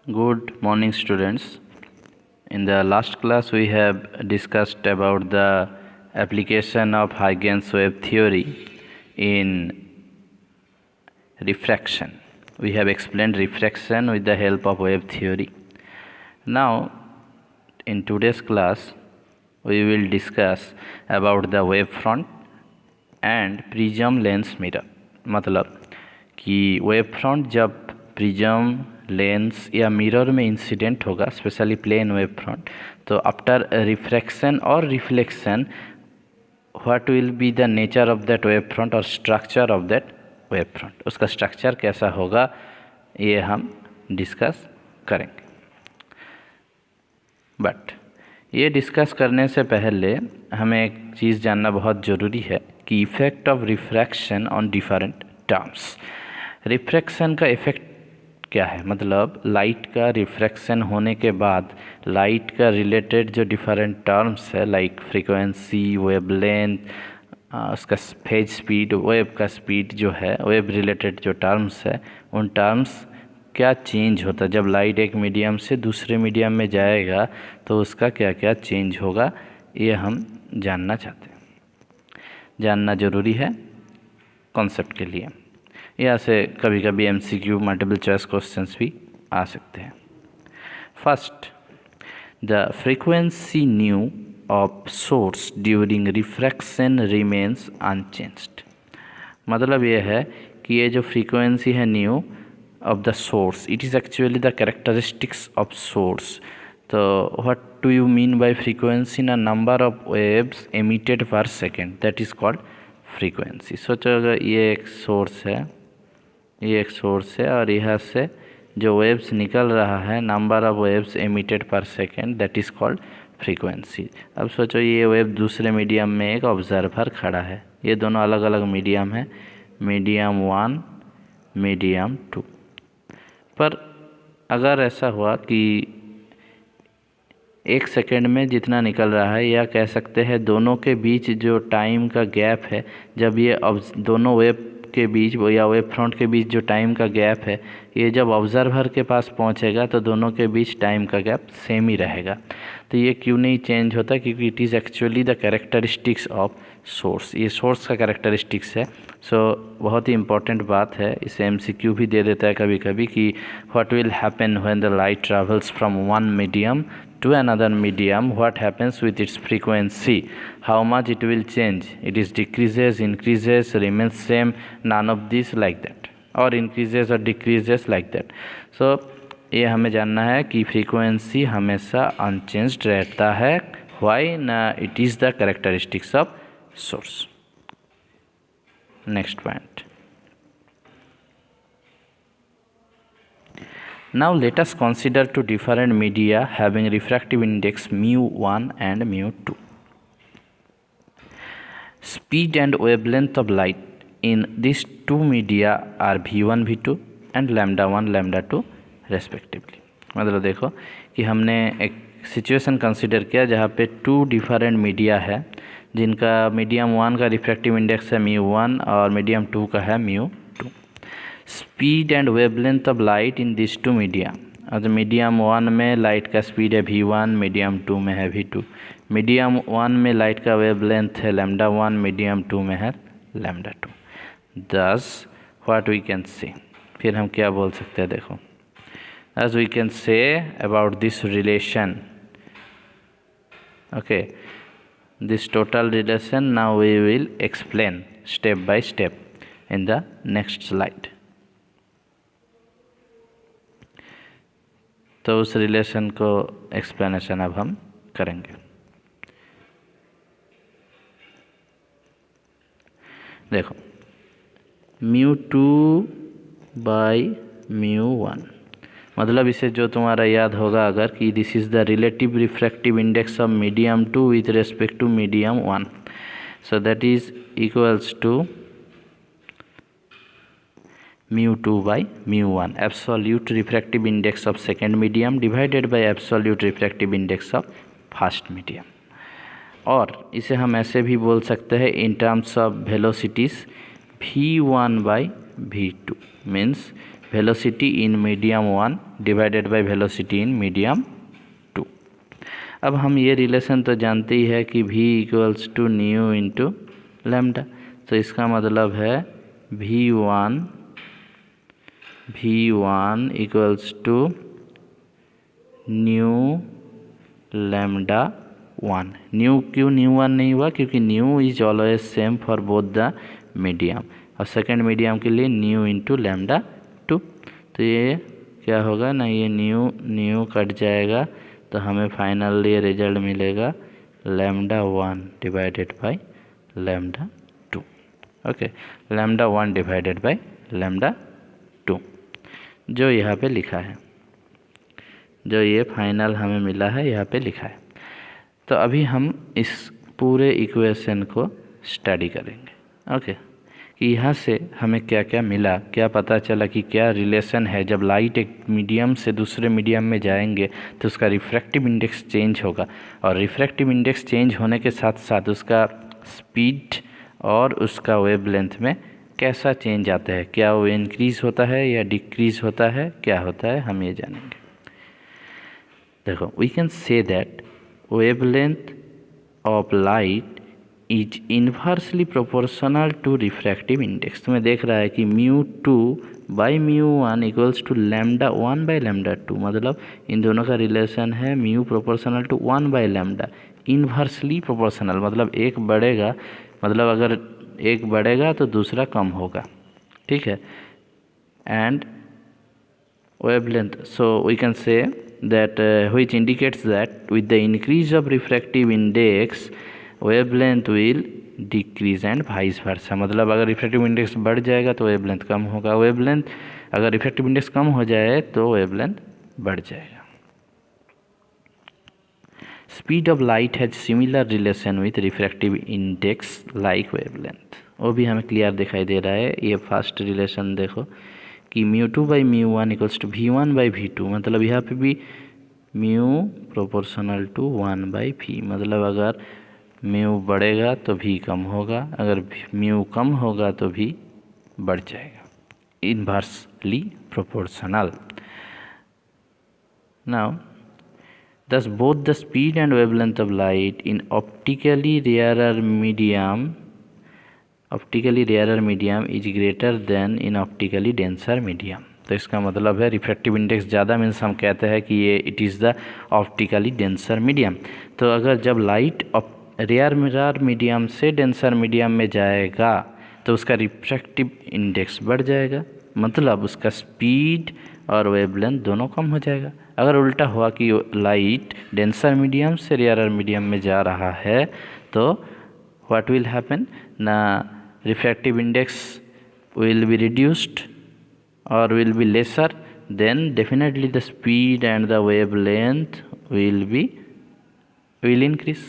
Good morning, students. In the last class, we have discussed about the application of Huygens wave theory in refraction. We have explained refraction with the help of wave theory. Now, in today's class, we will discuss about the wave front and prism lens mirror. मतलब कि wave front जब prism lens या mirror में incident होगा, specially plane wave front, तो after refraction और reflection what will be the nature of that wave front और structure of that wave front, उसका स्ट्रक्चर कैसा होगा ये हम डिस्कस करेंगे। बट ये डिस्कस करने से पहले हमें एक चीज़ जानना बहुत ज़रूरी है कि effect of refraction on different terms. Refraction का इफ़ेक्ट क्या है? मतलब लाइट का रिफ्रैक्शन होने के बाद लाइट का रिलेटेड जो डिफरेंट टर्म्स है, लाइक फ्रीक्वेंसी, वेवलेंथ, उसका फेज स्पीड, वेव का स्पीड जो है, वेव रिलेटेड जो टर्म्स है, उन टर्म्स क्या चेंज होता है जब लाइट एक मीडियम से दूसरे मीडियम में जाएगा, तो उसका क्या क्या चेंज होगा, ये हम जानना चाहते हैं, जानना ज़रूरी है कॉन्सेप्ट के लिए। यहाँ से कभी कभी MCQ मल्टीपल चॉइस क्वेश्चंस भी आ सकते हैं। First, the frequency nu of source during refraction remains unchanged. मतलब ये है कि ये जो फ्रीक्वेंसी है nu of the source, it is actually the characteristics of source. तो what do you mean by frequency? ना number of waves emitted per second, that is called frequency. सोचो अगर ये एक सोर्स है, ये एक सोर्स है और यहाँ से जो वेव्स निकल रहा है, number of waves emitted per second, that is called frequency. अब सोचो ये वेव दूसरे मीडियम में एक ऑब्जर्वर खड़ा है, ये दोनों अलग अलग मीडियम है, मीडियम 1, मीडियम 2। पर अगर ऐसा हुआ कि एक सेकेंड में जितना निकल रहा है, या कह सकते हैं दोनों के बीच जो टाइम का गैप है, जब ये दोनों वेव के बीच या वेव फ्रंट के बीच जो टाइम का गैप है, ये जब ऑब्जर्वर के पास पहुंचेगा तो दोनों के बीच टाइम का गैप सेम ही रहेगा। तो ये क्यों नहीं चेंज होता? क्योंकि it is actually the characteristics of source, ये सोर्स का कैरेक्टरिस्टिक्स है। बहुत ही इंपॉर्टेंट बात है, इसे MCQ भी दे देता है कभी कभी कि what will happen when the light travels from one medium to another medium, what happens with its frequency, how much it will change, it is decreases, increases, remains same, none of this like that, or increases or decreases like that. So ये हमें जानना है कि frequency हमेशा unchanged रहता है। Why? ना it is the characteristics of source. Next point, now let us consider two different media having refractive index mu1 and mu2. Speed and wavelength of light in these two media are v1 v2 and lambda 1 lambda 2 respectively. मतलब देखो कि हमने एक situation consider किया जहाँ पे to different media है, जिनका मीडियम 1 का रिफ्रैक्टिव इंडेक्स है mu1 और मीडियम 2 का है mu2। Speed and wavelength of light in this two media, और मीडियम 1 में लाइट का स्पीड है v1, मीडियम 2 में है v2। मीडियम 1 में लाइट का वेवलेंथ है लैम्डा 1, मीडियम 2 में है लैम्डा 2। दस व्हाट वी कैन से, फिर हम क्या बोल सकते हैं? देखो, as we can say about this relation, okay, this total relation now we will explain step by step in the next slide. तो उस रिलेशन को एक्सप्लेनेशन अब हम करेंगे। देखो, mu2 बाई mu1, मतलब इसे जो तुम्हारा याद होगा अगर कि this is the relative refractive index of medium 2 with respect to medium 1, so that is equals to mu2 by mu1, absolute refractive index of second medium divided by absolute refractive index of first medium। और इसे हम ऐसे भी बोल सकते हैं in terms of velocities v1 by v2, means velocity in medium 1 divided by velocity in medium 2। अब हम ये रिलेशन तो जानते ही है कि v equals to nu into lambda, तो इसका मतलब है v1 equals to nu lambda 1। Nu क्यों न्यू 1 नहीं हुआ? क्योंकि nu is always same for both the medium, और सेकेंड मीडियम के लिए न्यू इंटू लैम्डा 2। तो ये क्या होगा ना, ये न्यू कट जाएगा, तो हमें फाइनली रिजल्ट मिलेगा lambda 1 divided by lambda 2। Okay, lambda 1 divided by lambda 2 जो यहाँ पे लिखा है, जो ये फाइनल हमें मिला है यहाँ पे लिखा है। तो अभी हम इस पूरे इक्वेशन को स्टडी करेंगे। ओके, कि यहाँ से हमें क्या क्या मिला, क्या पता चला कि क्या रिलेशन है। जब लाइट एक मीडियम से दूसरे मीडियम में जाएंगे तो उसका रिफ्रैक्टिव इंडेक्स चेंज होगा, और रिफ्रैक्टिव इंडेक्स चेंज होने के साथ साथ उसका स्पीड और उसका वेवलेंथ में कैसा चेंज आता है, क्या वो इंक्रीज़ होता है या डिक्रीज़ होता है, क्या होता है, हम ये जानेंगे। देखो, we can say that wavelength of light is inversely proportional to refractive index. तुम्हें देख रहा है कि μ2 by μ1 equals to lambda 1 by lambda 2, मतलब इन दोनों का रिलेशन है mu proportional to 1 by lambda. Inversely proportional मतलब एक बढ़ेगा, मतलब अगर एक बढ़ेगा तो दूसरा कम होगा, ठीक है। And wavelength, so we can say that which indicates that with the increase of refractive index wavelength will decrease and vice versa। मतलब अगर रिफ्रैक्टिव इंडेक्स बढ़ जाएगा तो वेवलेंथ कम होगा, वेवलेंथ अगर रिफ्रैक्टिव इंडेक्स कम हो जाए तो वेवलेंथ बढ़ जाएगा। Speed of light has similar relation with refractive index like wavelength, वो भी हमें क्लियर दिखाई दे रहा है। ये फर्स्ट रिलेशन देखो कि μ2 by μ1 equals to v1 by v2, मतलब यहाँ पे भी mu proportional to 1 by v, मतलब अगर म्यू बढ़ेगा तो v कम होगा, अगर म्यू कम होगा तो v बढ़ जाएगा, inversely proportional. Now thus both the speed and wavelength of light in optically rarer medium is greater than in optically denser medium। तो इसका मतलब है रिफ्रैक्टिव इंडेक्स ज़्यादा मीन्स हम कहते हैं कि ये it is the optically denser medium. तो अगर जब लाइट रेयर मीडियम से डेंसर मीडियम में जाएगा तो उसका रिफ्रैक्टिव इंडेक्स बढ़ जाएगा, मतलब उसका स्पीड और वेवलेंथ दोनों कम हो जाएगा। अगर उल्टा हुआ कि लाइट डेंसर मीडियम से रेयर मीडियम में जा रहा है तो व्हाट विल हैपन ना, refractive index will be reduced or will be lesser, then definitely the speed and the wavelength will increase,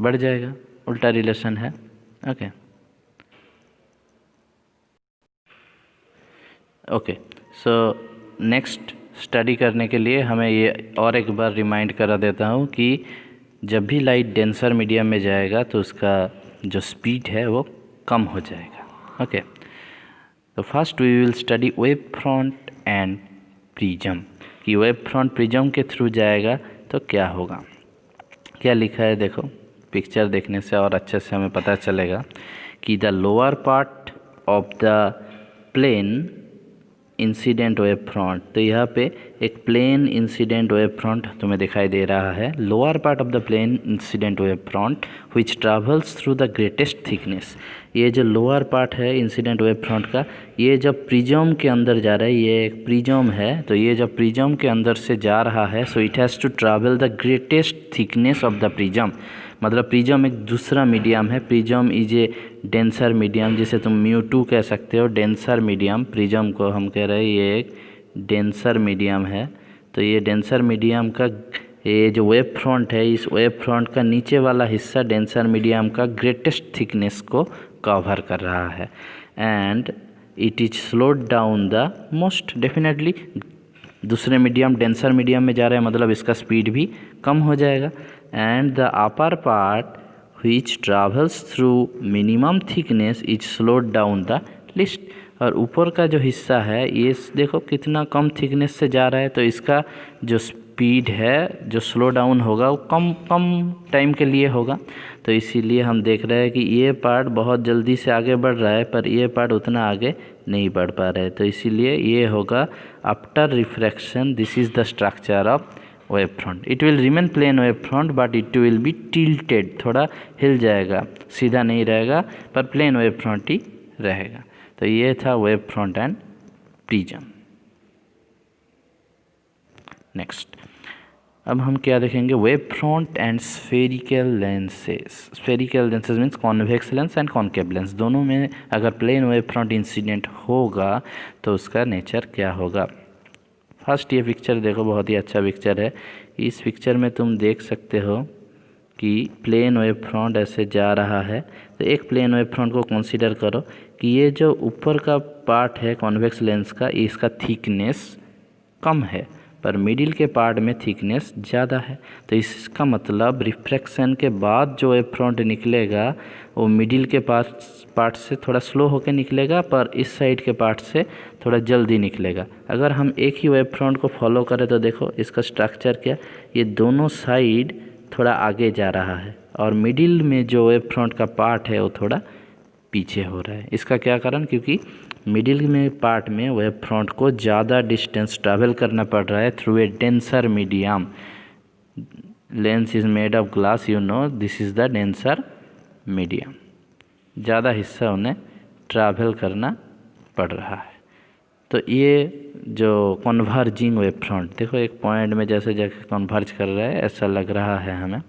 बढ़ जाएगा, उल्टा रिलेशन है। ओके, सो नेक्स्ट स्टडी करने के लिए हमें ये और एक बार रिमाइंड करा देता हूँ कि जब भी लाइट डेंसर मीडियम में जाएगा तो उसका जो स्पीड है वो कम हो जाएगा। ओके, तो first we will study wave front and prism, कि वेव फ्रंट प्रिज्म के थ्रू जाएगा तो क्या होगा। क्या लिखा है देखो, पिक्चर देखने से और अच्छे से हमें पता चलेगा कि the lower part of the plane incident wave front, तो यहाँ पे एक प्लेन इंसिडेंट वेव फ्रंट तुम्हें दिखाई दे रहा है। Lower part of the plane incident wave front which travels through the greatest thickness, ये जो लोअर पार्ट है इंसिडेंट वेव फ्रंट का, ये जब प्रिज्म के अंदर जा रहा है, ये एक प्रिज्म है, तो ये जब प्रिज्म के अंदर से जा रहा है so it has to travel the greatest thickness of the prism, मतलब प्रिज्म एक दूसरा मीडियम है, prism is a denser medium, जिसे तुम μ2 कह सकते हो, डेंसर मीडियम, प्रिज्म को हम कह रहे हैं ये एक डेंसर मीडियम है। तो ये डेंसर मीडियम का ये जो वेव फ्रंट है, इस वेव फ्रंट का नीचे वाला हिस्सा डेंसर मीडियम का ग्रेटेस्ट थिकनेस को कवर कर रहा है, and it is slowed down the most, definitely दूसरे मीडियम डेंसर मीडियम में जा रहे हैं, मतलब इसका स्पीड भी कम हो जाएगा। And the upper part which travels through minimum thickness is slowed down the least, और ऊपर का जो हिस्सा है ये देखो कितना कम थिकनेस से जा रहा है, तो इसका जो स्पीड है, जो स्लो डाउन होगा वो कम कम टाइम के लिए होगा। तो इसीलिए हम देख रहे हैं कि ये पार्ट बहुत जल्दी से आगे बढ़ रहा है पर ये पार्ट उतना आगे नहीं बढ़ पा रहा है। तो इसीलिए ये होगा after refraction this is the structure of wave front. It will remain plane wave front but it will be tilted, थोड़ा हिल जाएगा, सीधा नहीं रहेगा पर प्लेन वेव फ्रंट ही रहेगा। तो ये था wave front and prism. Next अब हम क्या देखेंगे, wave front and spherical lenses. Spherical lenses means convex lens and concave lens, दोनों में अगर प्लेन वेव फ्रंट इंसिडेंट होगा तो उसका नेचर क्या होगा। फर्स्ट ये पिक्चर देखो, बहुत ही अच्छा पिक्चर है। इस पिक्चर में तुम देख सकते हो कि प्लेन वेव फ्रंट ऐसे जा रहा है। तो एक प्लेन वेव फ्रंट को कंसीडर करो कि ये जो ऊपर का पार्ट है कॉन्वेक्स लेंस का, इसका थिकनेस कम है पर मिडिल के पार्ट में थिकनेस ज़्यादा है। तो इसका मतलब रिफ्रैक्शन के बाद जो वेव फ्रंट निकलेगा वो मिडिल के पार्ट से थोड़ा स्लो होकर निकलेगा पर इस साइड के पार्ट से थोड़ा जल्दी निकलेगा। अगर हम एक ही वेव फ्रंट को फॉलो करें तो देखो इसका स्ट्रक्चर क्या, ये दोनों साइड थोड़ा आगे जा रहा है और मिडिल में जो वेव फ्रंट का पार्ट है वो थोड़ा पीछे हो रहा है। इसका क्या कारण, क्योंकि मिडिल में पार्ट में वेव फ्रंट को ज़्यादा डिस्टेंस ट्रैवल करना पड़ रहा है through a denser medium. Lens is made of glass, you know this is the denser medium. ज़्यादा हिस्सा उन्हें ट्रैवल करना पड़ रहा है। तो ये जो कन्वर्जिंग वेव फ्रंट देखो एक पॉइंट में जैसे जाके कन्वर्ज कर रहा है ऐसा लग रहा है हमें।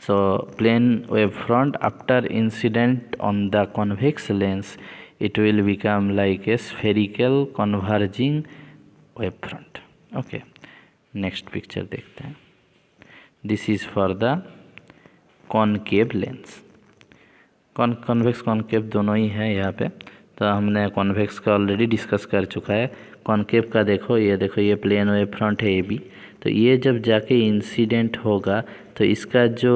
So plane wave front after incident on the convex lens it will become like a spherical converging wave front. Okay, next picture देखते हैं। This is for the concave lens. Convex concave दोनों ही हैं यहाँ पे। तो हमने कॉन्वेक्स का already discuss कर चुका है। कॉन्केव का देखो ये प्लेन वेव फ्रंट है ए बी। तो ये जब जाके इंसिडेंट होगा तो इसका जो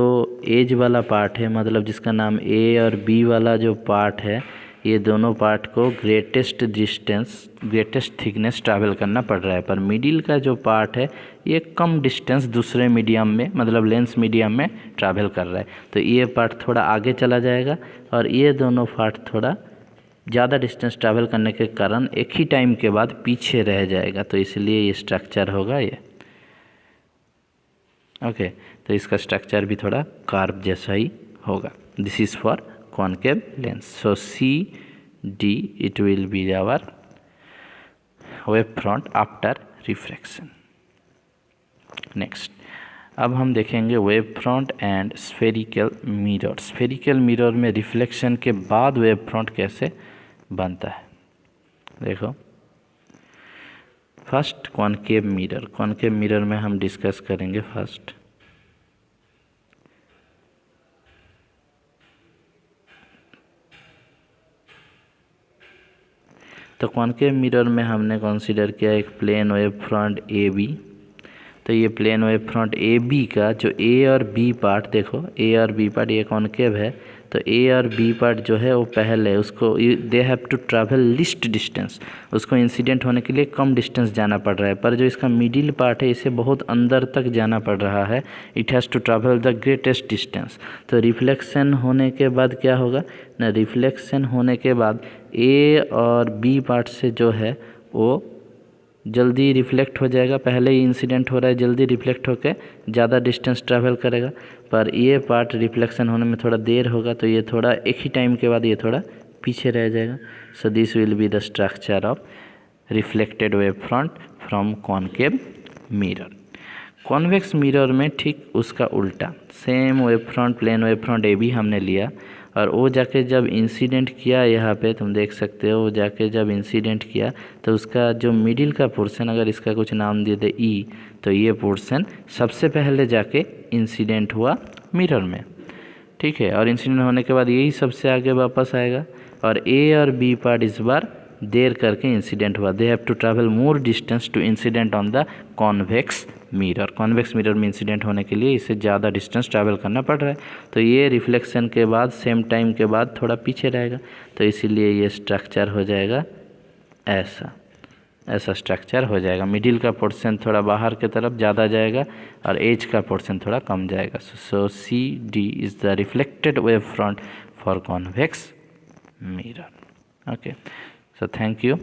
एज वाला पार्ट है, मतलब जिसका नाम ए और बी वाला जो पार्ट है, ये दोनों पार्ट को ग्रेटेस्ट थिकनेस ट्रैवल करना पड़ रहा है। पर मिडिल का जो पार्ट है ये कम डिस्टेंस दूसरे मीडियम में, मतलब लेंस मीडियम में ट्रैवल कर रहा है। तो ये पार्ट थोड़ा आगे चला जाएगा और ये दोनों पार्ट थोड़ा ज़्यादा डिस्टेंस ट्रैवल करने के कारण एक ही टाइम के बाद पीछे रह जाएगा। तो इसलिए ये स्ट्रक्चर होगा ये। ओके, तो इसका स्ट्रक्चर भी थोड़ा कार्व जैसा ही होगा। This is for concave lens. So C D it will be our wave front after refraction. Next अब हम देखेंगे wave front and spherical mirror. Spherical mirror में रिफ्लेक्शन के बाद वेव फ्रंट कैसे बनता है। देखो first concave mirror. Concave mirror में हम डिस्कस करेंगे फर्स्ट। तो कॉन्केव मिरर में हमने कंसीडर किया एक plane wave front A B. तो ये plane wave front A B का जो ए और बी पार्ट, देखो ए और बी पार्ट ये कॉन्केव है। तो ए और बी पार्ट जो है वो पहले उसको they have to travel least distance, उसको इंसिडेंट होने के लिए कम डिस्टेंस जाना पड़ रहा है। पर जो इसका मिडिल पार्ट है इसे बहुत अंदर तक जाना पड़ रहा है। It has to travel the greatest distance. तो रिफ्लेक्शन होने के बाद क्या होगा ना, रिफ्लेक्शन होने के बाद ए और बी पार्ट से जो है वो जल्दी रिफ्लेक्ट हो जाएगा। पहले ही इंसिडेंट हो रहा है, जल्दी रिफ्लेक्ट होकर ज़्यादा डिस्टेंस ट्रैवल करेगा। पर ये पार्ट रिफ्लेक्शन होने में थोड़ा देर होगा, तो ये थोड़ा एक ही टाइम के बाद ये थोड़ा पीछे रह जाएगा। So this will be the structure of reflected wave front from concave mirror. Convex mirror में ठीक उसका उल्टा, same wave front plane wave front A B हमने लिया और वो जाके जब इंसिडेंट किया, यहाँ पे तुम देख सकते हो, वो जाके जब इंसिडेंट किया तो उसका जो मिडिल का पोर्शन, अगर इसका कुछ नाम दे दे ई, तो ये पोर्शन सबसे पहले जाके इंसिडेंट हुआ मिरर में, ठीक है। और इंसिडेंट होने के बाद यही सबसे आगे वापस आएगा और ए और बी पार्ट इस बार देर करके इंसिडेंट हुआ। They have to travel more distance to incident on the convex mirror. Convex mirror में इंसिडेंट होने के लिए इसे ज़्यादा डिस्टेंस ट्रैवल करना पड़ रहा है, तो ये रिफ्लेक्शन के बाद सेम टाइम के बाद थोड़ा पीछे रहेगा, तो इसीलिए ये स्ट्रक्चर हो जाएगा ऐसा स्ट्रक्चर हो जाएगा। मिडिल का पोर्शन थोड़ा बाहर की तरफ ज़्यादा जाएगा और एज का पोर्शन थोड़ा कम जाएगा। So C D is the reflected wave front for convex mirror. Okay, so thank you.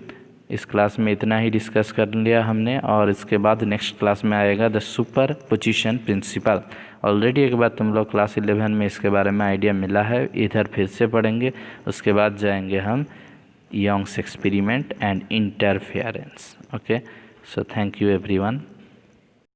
इस क्लास में इतना ही डिस्कस कर लिया हमने, और इसके बाद नेक्स्ट क्लास में आएगा the superposition principle. Already एक बार तुम लोग क्लास 11 में इसके बारे में आइडिया मिला है, इधर फिर से पढ़ेंगे। उसके बाद जाएंगे हम Young's experiment and interference. Okay, so thank you everyone.